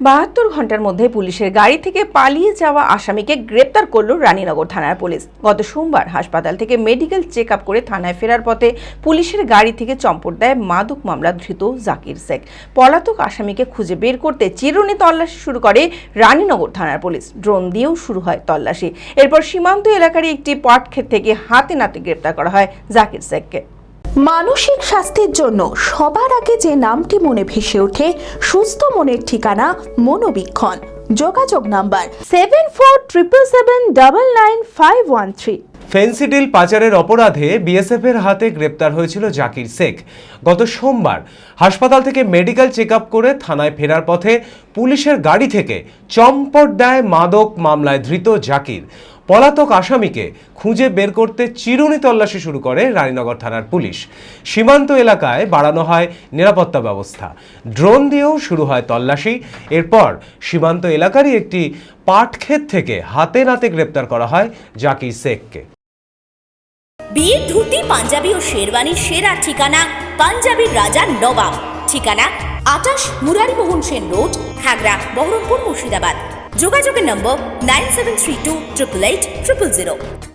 ৭২ ঘন্টার মধ্যে পুলিশের গাড়ি থেকে পালিয়ে যাওয়া আসামিকে গ্রেপ্তার করল রানীনগর থানার পুলিশ। গত সোমবার হাসপাতাল থেকে মেডিকেল চেক আপ করে থানায় ফেরার পথে পুলিশের গাড়ি থেকে চম্পট দেয় মাদক মামলা ধৃত জাকির শেখ। পলাতক আসামিকে খুঁজে বের করতে চিরুনি তল্লাশি শুরু করে রানীনগর থানার পুলিশ। ড্রোন দিয়েও শুরু হয় তল্লাশি। এরপর সীমান্ত এলাকার একটি পাটক্ষেত থেকে হাতে নাতে গ্রেপ্তার করা হয় জাকির শেখকে। মানসিক স্বাস্থ্যের জন্য সবার আগে যে নামটি মনে ভেসে ওঠে, সুস্থ মনের ঠিকানা মনোবীক্ষণ। যোগাযোগ নাম্বার 7477799513। ফেন্সিডিল পাচারের অপরাধে বিএসএফ এর হাতে গ্রেপ্তার হয়েছিল জাকির শেখ। গত সোমবার হাসপাতাল থেকে মেডিকেল চেক আপ করে থানায় ফেরার পথে পুলিশের গাড়ি থেকে চম্পট দেয় মাদক মামলায় ধৃত জাকির। পলাতক আসামিকে খুঁজে বের করতে চিরুনি তল্লাশি শুরু করে রানীনগর থানার পুলিশ। সীমান্ত এলাকায় বাড়ানো হয় নিরাপত্তা ব্যবস্থা। ড্রোন দিয়েও শুরু হয় তল্লাশি। এরপর সীমান্ত এলাকারই একটি পাটক্ষেত থেকে হাতে নাতে গ্রেপ্তার করা হয় জাকির শেখকে। বিয়ের ধুতি, পাঞ্জাবি ও শেরওয়ানির সেরা ঠিকানা পাঞ্জাবির রাজা নবাব। ঠিকানা 28 মুরারি মোহন সেন রোড, খাগড়া, বহরমপুর, মুর্শিদাবাদ। যোগাযোগের নম্বর 9732880000।